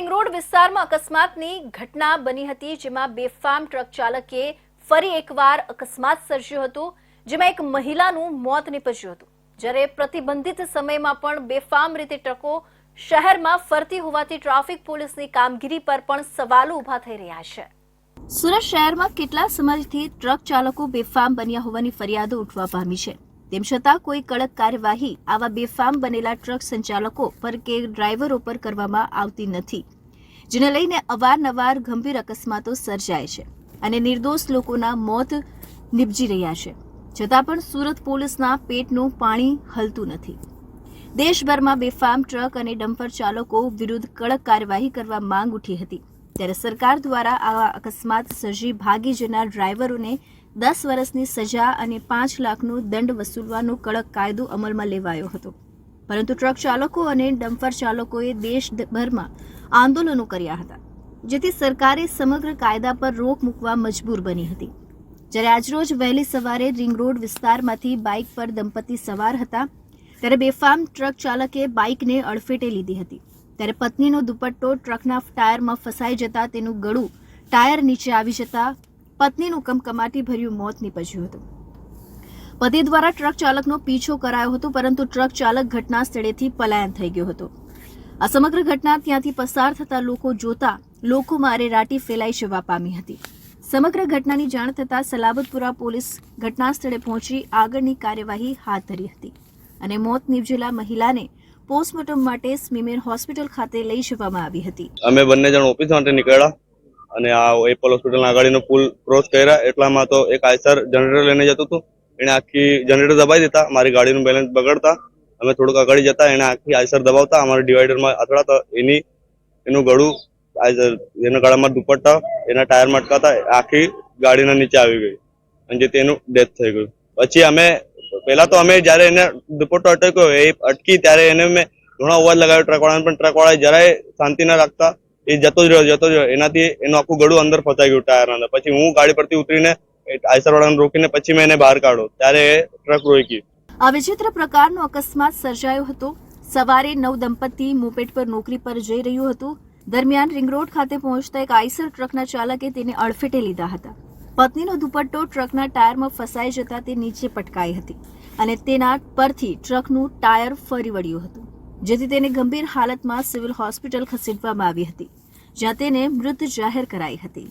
Road વિસ્તારમાં અકસ્માતની ઘટના બની હતી, જેમાં બેફામ ટ્રક ચાલકે ફરી એકવાર અકસ્માત સર્જ્યો હતો, જેમાં એક મહિલાનું મોત નીપજ્યું હતું। જ્યારે પ્રતિબંધિત સમયમાં પણ બેફામ રીતે ટ્રકો શહેરમાં ફરતી હોવાથી ટ્રાફિક પોલીસની કામગીરી પર પણ સવાલો ઊભા થઈ રહ્યા છે। સુરત શહેરમાં કેટલા સમયથી ટ્રક ચાલકો બેફામ બન્યા હોવાની ફરિયાદો ઉઠવા પામી છે। તેમ છતાં કોઈ કડક કાર્યવાહી આવા બેફામ બનેલા ટ્રક સંચાલકો પર કે ડ્રાઈવરો પર કરવામાં આવતી નથી, જેને લઈને અવારનવાર ગંભીર અકસ્માતો સર્જાય છે અને નિર્દોષ લોકોના મોત નિપજી રહ્યા છે। છતાં પણ સુરત પોલીસના પેટનું પાણી હલતું નથી। દેશભરમાં બેફામ ટ્રક અને ડમ્પર ચાલકો વિરુદ્ધ કડક કાર્યવાહી કરવા માંગ ઉઠી હતી, ત્યારે સરકાર દ્વારા આવા અકસ્માત સર્જી ભાગી જનાર ડ્રાઈવરોને 10 વર્ષની સજા અને 5 લાખનો દંડ વસૂલવાનો કડક કાયદો અમલમાં લેવાયો હતો। પરંતુ ટ્રક ચાલકો અને ડમ્પર ચાલકોએ દેશભરમાં આંદોલનો કર્યા હતા, જેથી સરકારે સમગ્ર કાયદા પર રોક મૂકવા મજબૂર બની હતી। જ્યારે આજરોજ વહેલી સવારે રિંગ રોડ વિસ્તારમાંથી બાઇક પર દંપતી સવાર હતા, ત્યારે બેફામ ટ્રક ચાલકે બાઇકને અડફેટે લીધી હતી। ત્યારે પત્નીનો દુપટ્ટો ટ્રકના ટાયરમાં ફસાઈ જતા તેનું ગળું ટાયર નીચે આવી જતા પત્નીનું કમકમાટી ભર્યું મોત નીપજ્યું હતું। પતિ દ્વારા ટ્રક ચાલકનો પીછો કરાયો હતો, પરંતુ ટ્રક ચાલક ઘટના સ્થળેથી પલાયન થઈ ગયો હતો। આ સમગ્ર ઘટના ત્યાંથી પસાર થતા લોકો જોતા લોકોમાં અરેરાટી ફેલાઈ જવા પામી હતી। સમગ્ર ઘટનાની જાણ થતાં સલાબતપુરા પોલીસ ઘટના સ્થળે પહોંચી આગળની કાર્યવાહી હાથ ધરી હતી અને મોત નીપજેલા મહિલાને પોસ્ટમોર્ટમ માટે સ્મીમેર હોસ્પિટલ ખાતે લઈ જવામાં આવી હતી। અમે બંને જણ ઓફિસ માટે નીકળ્યા અને આ એપલ હોસ્પિટલ આગળનો પુલ ક્રોસ કર્યા એટલામાં તો એક આઈસર જનરેટર લઈને જતું હતું। એને આખી જનરેટર દબાવી દેતા મારી ગાડીનું બેલેન્સ બગડતા અમે થોડુંક આગળ જતા એને આખી આઈસર દબાવતા અમારા ડિવાઈડરમાં અથડાતા એનું ગળું એના ગળામાં દુપટ્ટા એના ટાયરમાં અટકાતા આખી ગાડીના નીચે આવી ગઈ અને જેથી એનું ડેથ થઈ ગયું। પછી પહેલા તો અમે જ્યારે એને દુપટ્ટો અટક્યો એ અટકી ત્યારે એને મેં ઘણો અવાજ લગાવ્યો ટ્રકવાળાને, પણ ટ્રકવાળાએ જરાય શાંતિ ના રાખતા એ જતો જ રહ્યો। એનાથી એનું આખું ગળું અંદર ફસાઈ ગયું ટાયરના અંદર। પછી હું ગાડી પરથી ઉતરીને આઈસર વાળાને રોકીને પછી મેં એને બહાર કાઢ્યો, ત્યારે એ ટ્રક રોકી। આ વિચિત્ર પ્રકારનો અકસ્માત સર્જાયો હતો। સવારે દંપતી મોપેડ પર નોકરી પર જઈ રહ્યું હતું, દરમિયાન રિંગ રોડ ખાતે પહોંચતા એક આઈસર ટ્રકના ચાલકે તેને અડફેટે લીધા હતા। પત્નીનો દુપટ્ટો ટ્રકના ટાયરમાં ફસાઈ જતા તે નીચે પટકાઈ હતી અને તેના પરથી ટ્રકનું ટાયર ફરી વળ્યું હતું, જેથી તેને ગંભીર હાલતમાં સિવિલ હોસ્પિટલ ખસેડવામાં આવી હતી, જ્યાં તેને મૃત જાહેર કરાઈ હતી।